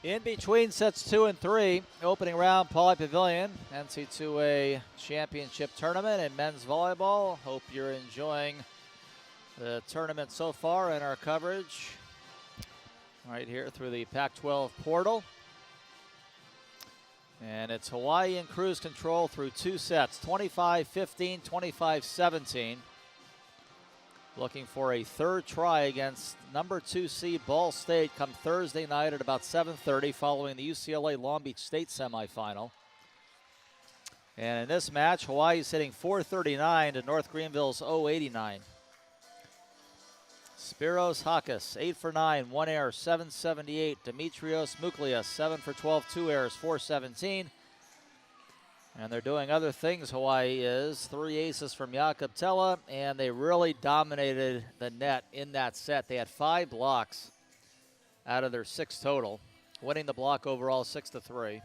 In between sets 2 and 3, opening round, Pauley Pavilion, NC2A Championship Tournament in men's volleyball. Hope you're enjoying the tournament so far and our coverage right here through the Pac-12 portal. And it's Hawaii in cruise control through 2 sets, 25-15, 25-17. Looking for a third try against number 2 seed Ball State come Thursday night at about 7:30 following the UCLA Long Beach State semifinal. And in this match, Hawaii's hitting .439 to North Greenville's .089. Spiros Hakas, 8 for 9, 1 error, 778. Demetrios Mouklias, 7 for 12, 2 errors, 417. And they're doing other things, Hawaii is. 3 aces from Jakob Tella, and they really dominated the net in that set. They had 5 blocks out of their 6 total, winning the block overall 6-3.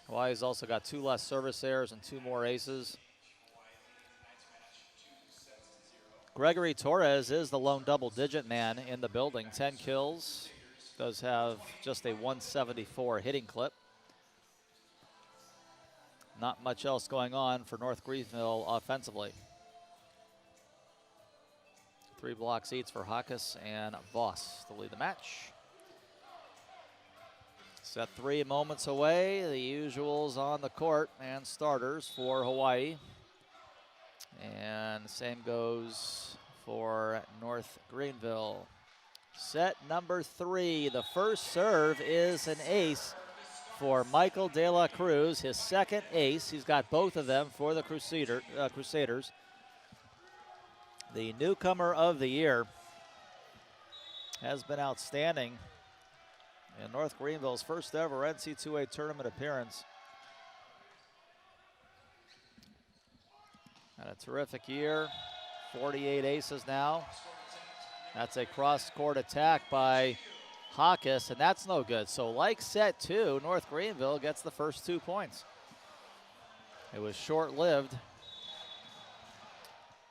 Hawaii's also got 2 less service errors and 2 more aces. Gregory Torres is the lone double-digit man in the building. 10 kills, does have just a 174 hitting clip. Not much else going on for North Greenville offensively. 3 blocks each for Hakas and Voss to lead the match. Set 3 moments away. The usuals on the court and starters for Hawaii. And the same goes for North Greenville. Set number 3. The first serve is an ace for Michael De La Cruz, his second ace. He's got both of them for the Crusaders. The newcomer of the year has been outstanding in North Greenville's first ever NC2A tournament appearance. And a terrific year, 48 aces now. That's a cross-court attack by Hakas, and that's no good. So like set 2, North Greenville gets the first 2 points. It was short-lived.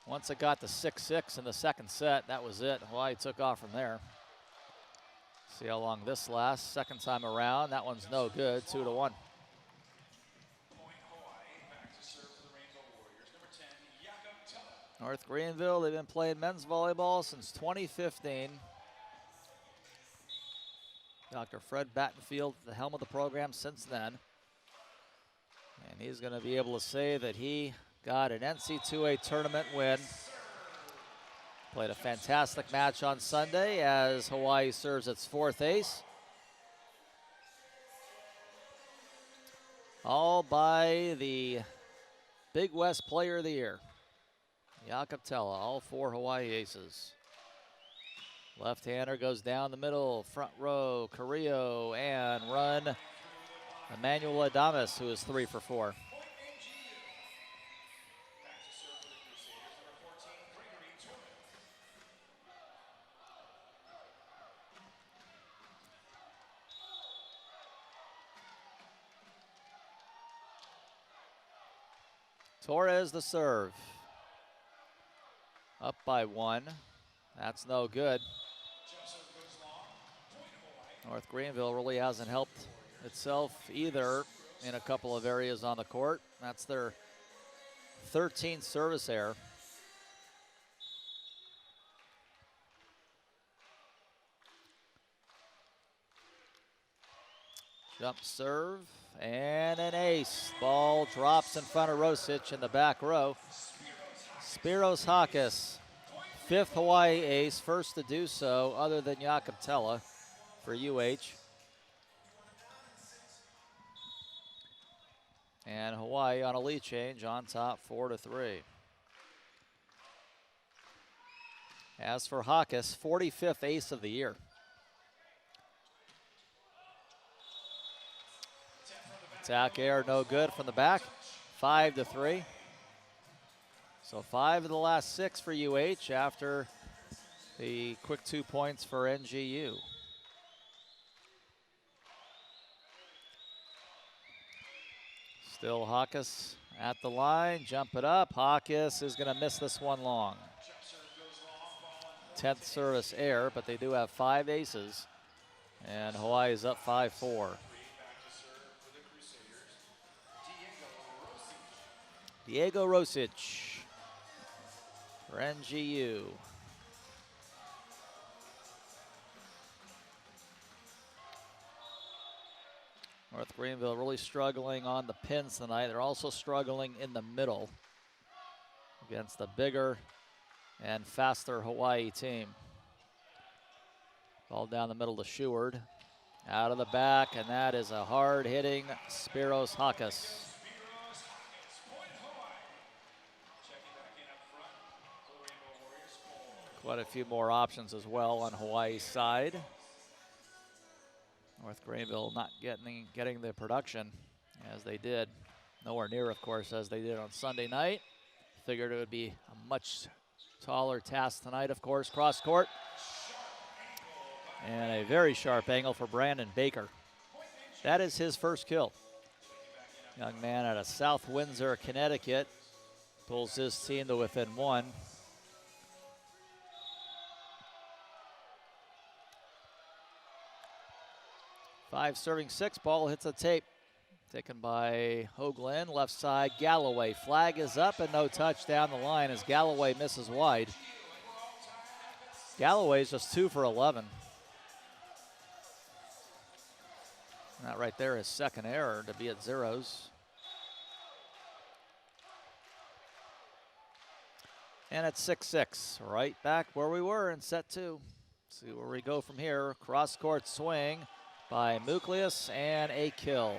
Once it got to 6-6 in the second set, that was it. Hawaii took off from there. See how long this lasts. Second time around, that one's no good, 2-1. North Greenville, they've been playing men's volleyball since 2015. Dr. Fred Battenfield at the helm of the program since then. And he's going to be able to say that he got an NC2A tournament win. Played a fantastic match on Sunday as Hawaii serves its 4th ace. All by the Big West Player of the Year, Jakob Tella, all 4 Hawaii aces. Left-hander goes down the middle, front row, Carrillo, and run Emmanuel Adames, who is 3 for 4. Torres the serve. Up by 1. That's no good. North Greenville really hasn't helped itself either in a couple of areas on the court. That's their 13th service error. Jump serve and an ace. Ball drops in front of Rosic in the back row. Spiros Hakas, 5th Hawaii ace, first to do so other than Jakob Tella for UH. And Hawaii on a lead change on top 4-3. As for Hakas, 45th ace of the year. Attack air no good from the back, 5-3. So 5 of the last 6 for UH after the quick 2 points for NGU. Still Hakas at the line, jump it up. Hakas is going to miss this one long. 10th service error, but they do have 5 aces. And Hawaii is up 5-4. Diego Rosic for NGU. North Greenville really struggling on the pins tonight. They're also struggling in the middle against the bigger and faster Hawaii team. Ball down the middle to Sheward. Out of the back, and that is a hard-hitting Spiros Hakas. Quite a few more options as well on Hawaii's side. North Greenville not getting the production as they did. Nowhere near, of course, as they did on Sunday night. Figured it would be a much taller task tonight, of course. Cross court. And a very sharp angle for Brandon Baker. That is his first kill. Young man out of South Windsor, Connecticut. Pulls his team to within one. Five serving six, ball hits the tape. Taken by Hoagland, left side, Galloway. Flag is up and no touch down the line as Galloway misses wide. Galloway's just 2 for 11. That right there is second error to be at zeros. And it's 6-6, right back where we were in set two. See where we go from here. Cross court swing by Muklius and a kill.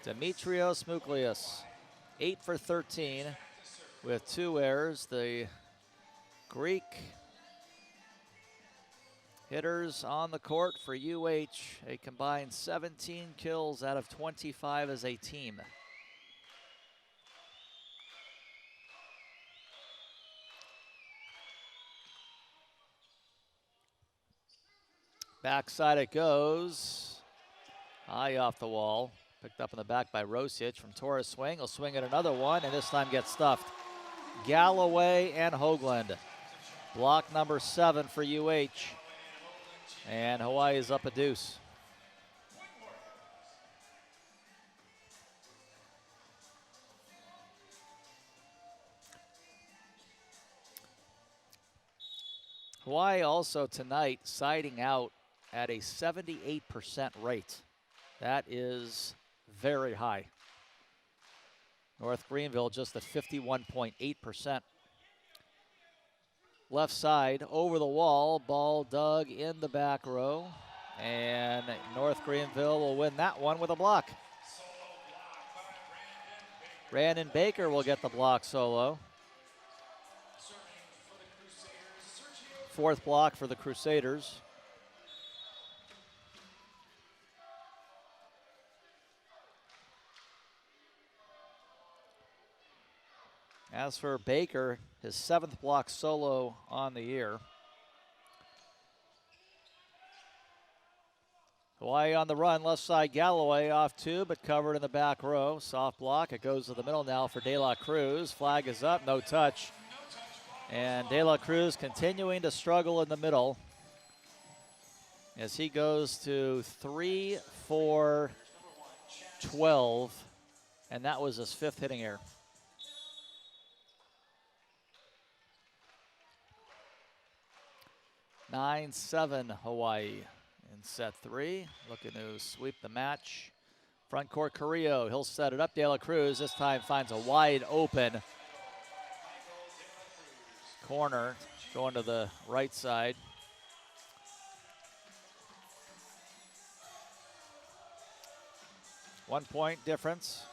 Demetrios Muklius, 8 for 13 with 2 errors. The Greek hitters on the court for UH, a combined 17 kills out of 25 as a team. Backside it goes. High off the wall. Picked up in the back by Rosic from Torres swing. He'll swing at another one and this time gets stuffed. Galloway and Hoagland. Block number 7 for UH. And Hawaii is up a deuce. Hawaii also tonight siding out at a 78% rate. That is very high. North Greenville just at 51.8%. Left side, over the wall, ball dug in the back row. And North Greenville will win that one with a block. Brandon Baker will get the block solo. 4th block for the Crusaders. As for Baker, his 7th block solo on the year. Hawaii on the run, left side Galloway off 2, but covered in the back row. Soft block, it goes to the middle now for De La Cruz. Flag is up, no touch. And De La Cruz continuing to struggle in the middle as he goes to 3 for 12, and that was his 5th hitting error. 9-7 Hawaii in set 3, looking to sweep the match. Front court Carrillo, he'll set it up. De La Cruz this time finds a wide open corner going to the right side. One point difference.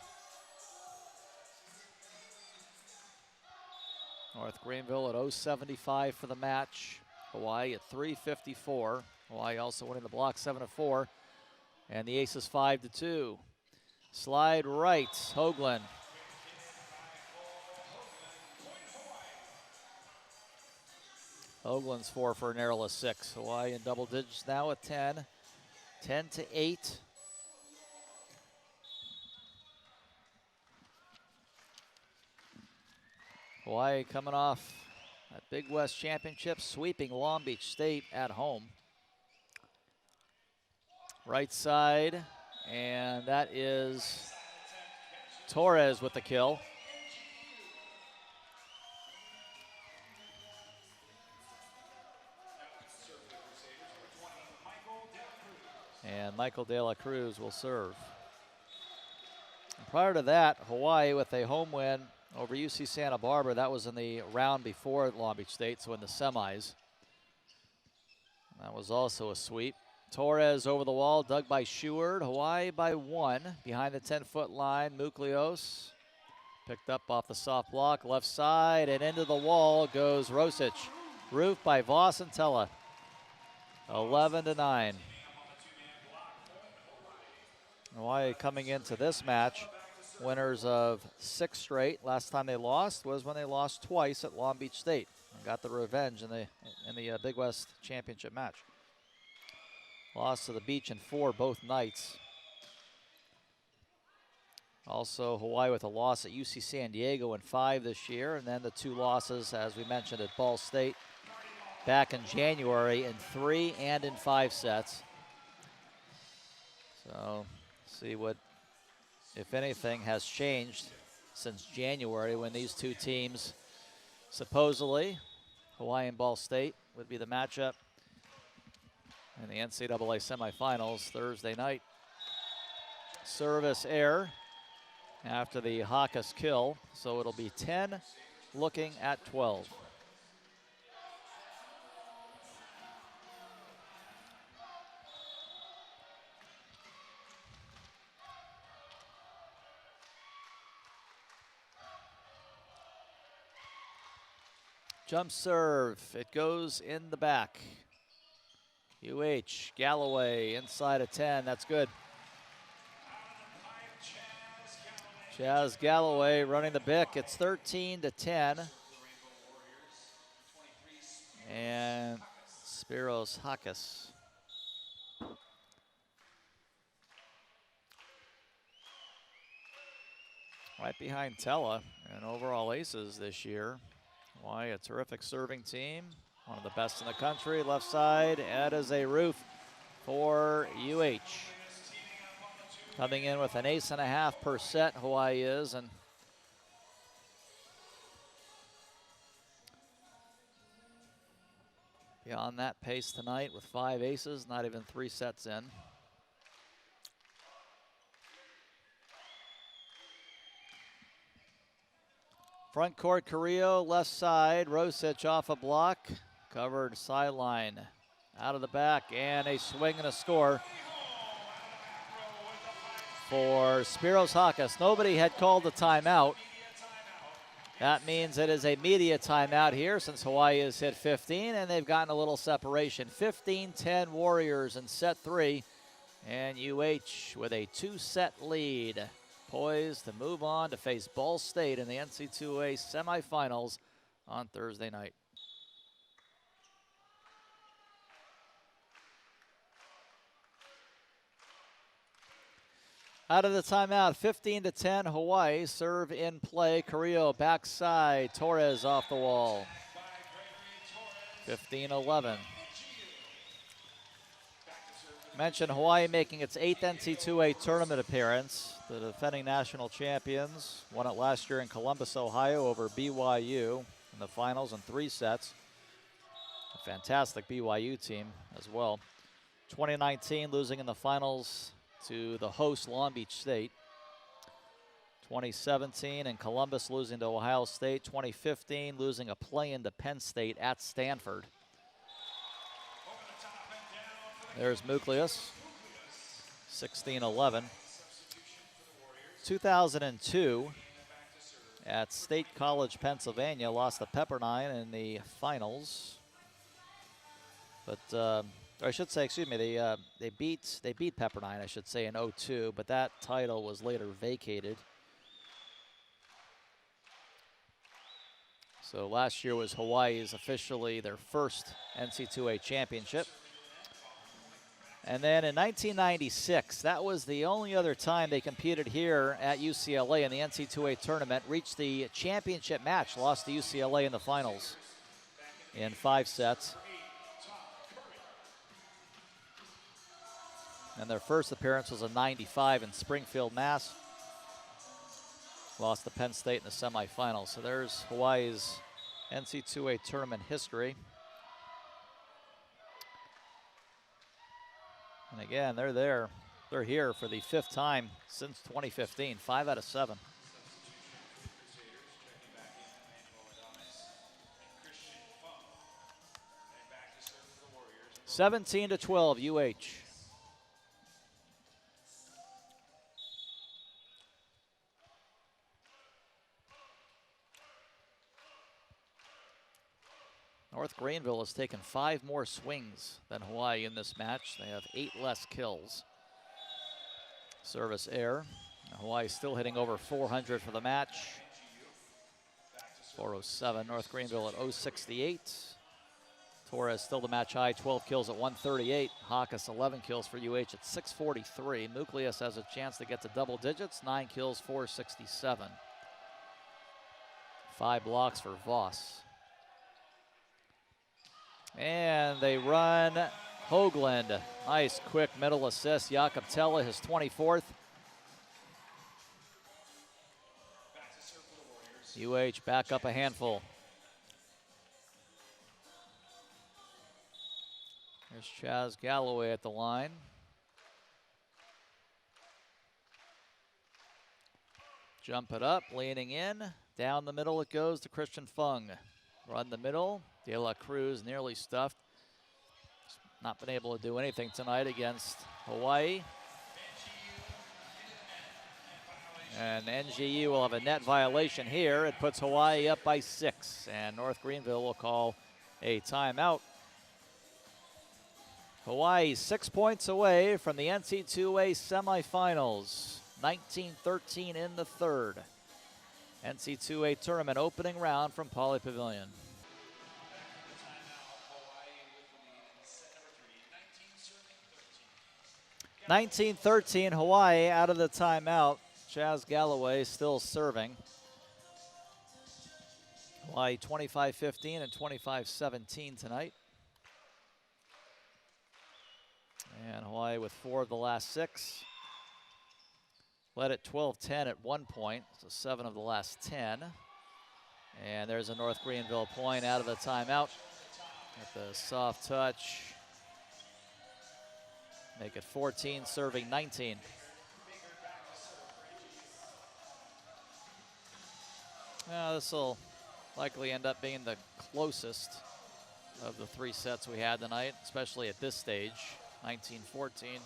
North Greenville at 0.75 for the match. Hawaii at 3.54. Hawaii also winning the block 7-4. And the Aces 5-2. Slide right, Hoagland. Hoagland's 4 for an errorless 6. Hawaii in double digits now at 10. 10-8. Hawaii coming off that Big West Championship, sweeping Long Beach State at home. Right side, and that is Torres with the kill. And Michael De La Cruz will serve. And prior to that, Hawaii with a home win over UC Santa Barbara. That was in the round before Long Beach State, so in the semis. That was also a sweep. Torres over the wall, dug by Sheward. Hawaii by 1. Behind the 10-foot line, Muklios. Picked up off the soft block, left side, and into the wall goes Rosic. Roof by Voss and Tella. 11-9. Hawaii coming into this match, winners of 6 straight. Last time they lost was when they lost twice at Long Beach State and got the revenge in the Big West Championship match. Lost to the Beach in 4 both nights. Also, Hawaii with a loss at UC San Diego in 5 this year, and then the 2 losses, as we mentioned, at Ball State back in January in 3 and in 5 sets. So, see what, if anything, has changed since January when these 2 teams, supposedly, Hawaii and Ball State, would be the matchup in the NCAA semifinals Thursday night. Service error after the Hakas kill, so it'll be 10 looking at 12. Jump serve, it goes in the back. UH, Galloway inside of 10, that's good. Chaz Galloway running the bick, it's 13-10. And Spiros Hakas. Right behind Tella and overall aces this year. Why, a terrific serving team. One of the best in the country. Left side, that is a roof for UH. Coming in with an 1.5 per set, Hawaii is. And beyond that pace tonight with 5 aces, not even 3 sets in. Front court, Carrillo, left side, Rosic off a block, covered sideline, out of the back, and a swing and a score for Spiros Hakas. Nobody had called the timeout. That means it is a media timeout here since Hawaii has hit 15, and they've gotten a little separation. 15-10 Warriors in set 3, and UH with a 2-set lead. Poised to move on to face Ball State in the NC2A semifinals on Thursday night. Out of the timeout, 15-10 Hawaii. Serve in play. Carrillo backside. Torres off the wall. 15-11. Mentioned Hawaii making its 8th NC2A tournament appearance. The defending national champions won it last year in Columbus, Ohio over BYU in the finals in 3 sets. A fantastic BYU team as well. 2019 losing in the finals to the host Long Beach State. 2017 in Columbus losing to Ohio State. 2015 losing a play-in to Penn State at Stanford. There's Muklios, 16-11. 2002 at State College, Pennsylvania, lost to Pepperdine in the finals. But or I should say, excuse me, they beat Pepperdine, I should say, in 02, but that title was later vacated. So last year was Hawaii's officially their first NC2A championship. And then in 1996, that was the only other time they competed here at UCLA in the NC2A tournament, reached the championship match, lost to UCLA in the finals in 5 sets. And their first appearance was a 95 in Springfield, Mass. Lost to Penn State in the semifinals. So there's Hawaii's NC2A tournament history. And again, they're there. They're here for the 5th time since 2015, 5 out of 7. (17-12) UH. North Greenville has taken 5 more swings than Hawaii in this match. They have 8 less kills. Service error. Hawaii still hitting over 400 for the match. 407. North Greenville at 068. Torres still the match high, 12 kills at 138. Hawkes 11 kills for UH at 643. Nucleus has a chance to get to double digits, 9 kills, 467. 5 blocks for Voss. And they run Hoagland. Nice quick middle assist. Jakob Tella, his 24th. UH back up a handful. There's Chaz Galloway at the line. Jump it up, leaning in. Down the middle it goes to Christian Fung. Run the middle. De La Cruz nearly stuffed. Not been able to do anything tonight against Hawaii. And NGU will have a net violation here. It puts Hawaii up by 6. And North Greenville will call a timeout. Hawaii 6 points away from the NC2A semifinals. 19-13 in the 3rd. NC2A tournament opening round from Pauley Pavilion. 19-13, Hawaii out of the timeout. Chaz Galloway still serving. Hawaii 25-15 and 25-17 tonight. And Hawaii with 4 of the last 6. Led at 12-10 at one point, so 7 of the last 10. And there's a North Greenville point out of the timeout. With the soft touch. Make it 14, serving 19. This will likely end up being the closest of the 3 sets we had tonight, especially at this stage, 19-14.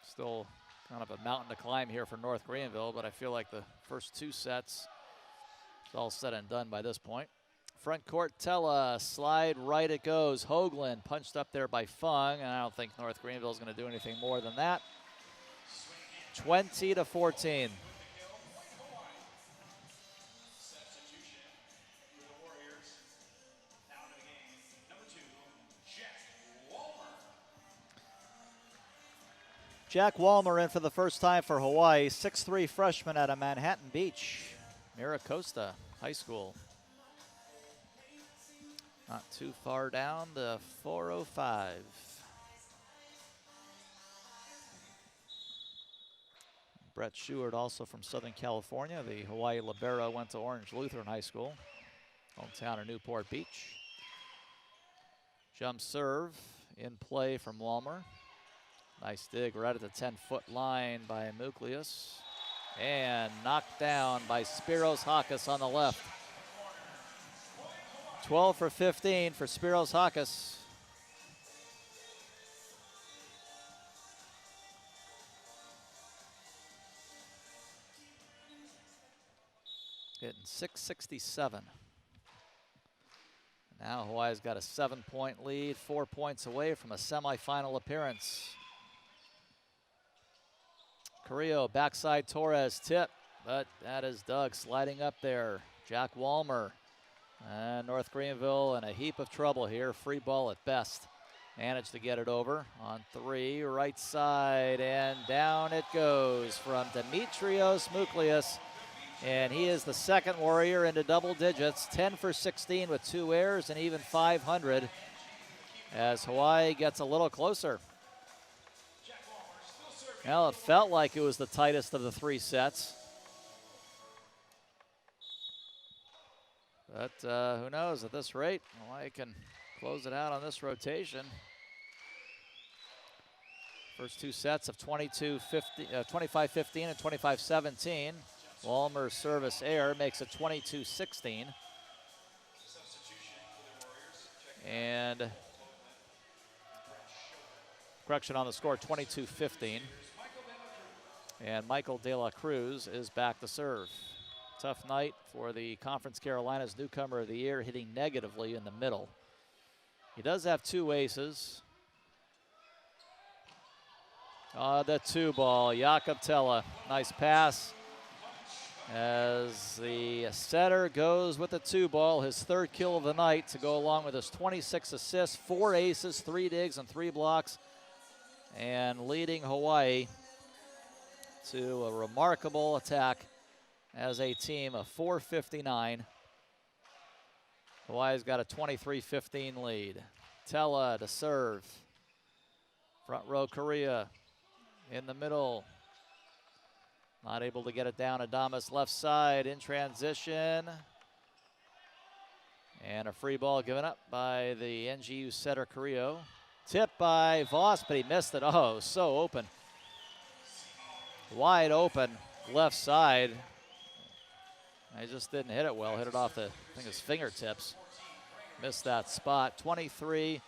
Still kind of a mountain to climb here for North Greenville, but I feel like the first 2 sets is all said and done by this point. Front court, Tella, slide right it goes. Hoagland punched up there by Fung, and I don't think North Greenville is going to do anything more than that. 20-14. Jack Walmer in for the first time for Hawaii, 6'3" freshman out of Manhattan Beach, Miracosta High School. Not too far down to 405. Brett Sheward also from Southern California. The Hawaii libero went to Orange Lutheran High School, hometown of Newport Beach. Jump serve in play from Walmer. Nice dig right at the 10-foot line by Nucleus. And knocked down by Spiros Hawkes on the left. 12 for 15 for Spiros Hawkes. Hitting 667. Now Hawaii's got a 7-point lead, 4 points away from a semifinal appearance. Carrillo, backside Torres, tip, but that is Doug sliding up there. Jack Walmer. And North Greenville in a heap of trouble here. Free ball at best. Managed to get it over on 3, right side, and down it goes from Demetrios Nucleus. And he is the second Warrior into double digits, 10 for 16 with 2 errors and even 500. as Hawaii gets a little closer. Well, it felt like it was the tightest of the 3 sets. But who knows, at this rate, Hawaii can close it out on this rotation. First 2 sets of 25-15 and 25-17. Walmer's service error makes it 22-16. And correction on the score, 22-15. And Michael De La Cruz is back to serve. Tough night for the Conference Carolinas newcomer of the year, hitting negatively in the middle. He does have 2 aces. The 2-ball, Jakob Tella, nice pass. As the setter goes with the 2-ball, his 3rd kill of the night to go along with his 26 assists, 4 aces, 3 digs, and 3 blocks, and leading Hawaii to a remarkable attack as a team of 459. Hawaii's got a 23-15 lead. Tella to serve. Front row Korea in the middle. Not able to get it down. Adamas left side in transition. And a free ball given up by the NGU setter Carrillo. Tipped by Voss, but he missed it. Oh, so open. Wide open left side. I just didn't hit it well. Hit it off the, I think, his fingertips. Missed that spot. 23-16.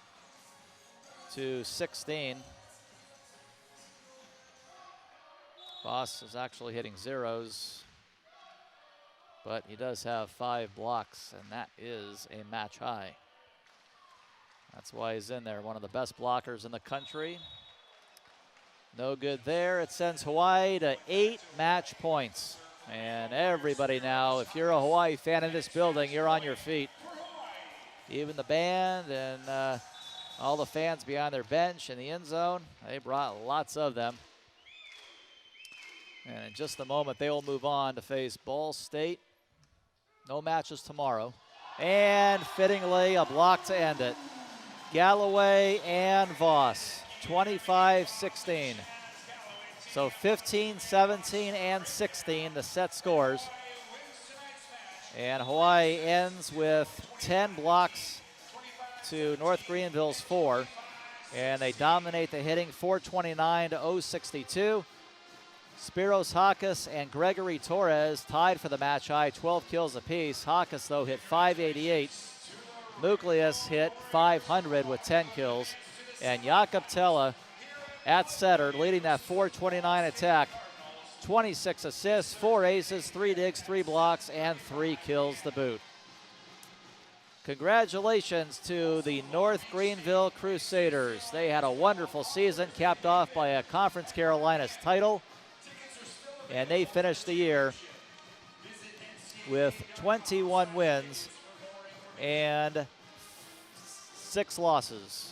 Voss is actually hitting zeros, but he does have 5 blocks, and that is a match high. That's why he's in there. One of the best blockers in the country. No good there. It sends Hawaii to 8 match points. And everybody now, if you're a Hawaii fan in this building, you're on your feet. Even the band and all the fans behind their bench in the end zone, they brought lots of them. And in just a moment, they will move on to face Ball State. No matches tomorrow. And fittingly, a block to end it. Galloway and Voss, 25-16. So 15, 17, and 16, the set scores. And Hawaii ends with 10 blocks to North Greenville's 4. And they dominate the hitting, 429 to 062. Spiros Hakas and Gregory Torres tied for the match high, 12 kills apiece. Hakas, though, hit 588. Muklius hit 500 with 10 kills. And Jakob Tella at setter, leading that 429 attack. 26 assists, 4 aces, 3 digs, 3 blocks, and 3 kills to boot. Congratulations to the North Greenville Crusaders. They had a wonderful season, capped off by a Conference Carolinas title. And they finished the year with 21 wins and 6 losses.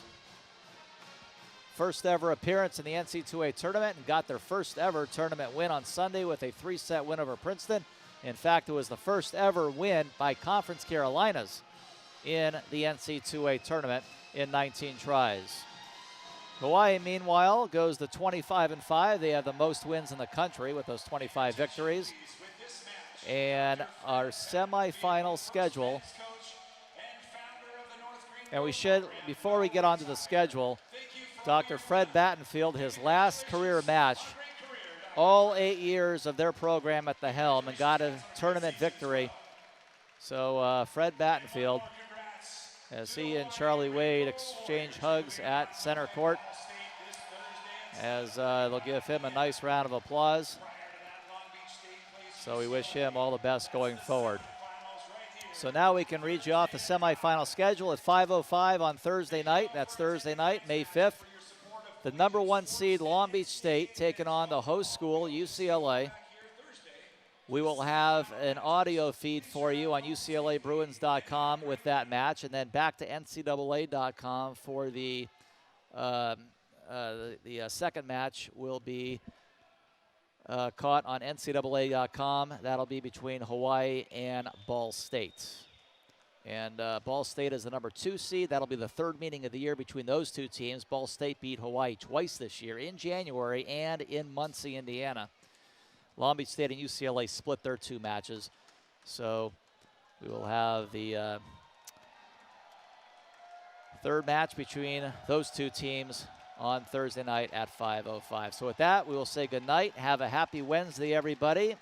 First ever appearance in the NC2A tournament, and got their first ever tournament win on Sunday with a 3-set win over Princeton. In fact, it was the first ever win by Conference Carolinas in the NC2A tournament in 19 tries. Hawaii, meanwhile, goes to 25-5. They have the most wins in the country with those 25 victories. And our semifinal schedule, and we should, before we get onto the schedule, Dr. Fred Battenfield, his last career match, all 8 years of their program at the helm, and got a tournament victory. So Fred Battenfield, as he and Charlie Wade exchange hugs at center court, as they'll give him a nice round of applause. So we wish him all the best going forward. So now we can read you off the semifinal schedule at 5:05 on Thursday night. That's Thursday night, May 5th. The number 1 seed, Long Beach State, taking on the host school, UCLA. We will have an audio feed for you on UCLABruins.com with that match, and then back to NCAA.com for the second match will be caught on NCAA.com. That'll be between Hawaii and Ball State. And Ball State is the number 2 seed. That'll be the third meeting of the year between those two teams. Ball State beat Hawaii twice this year, in January and in Muncie, Indiana. Long Beach State and UCLA split their 2 matches. So we will have the third match between those 2 teams on Thursday night at 5:05. So with that, we will say good night. Have a happy Wednesday, everybody.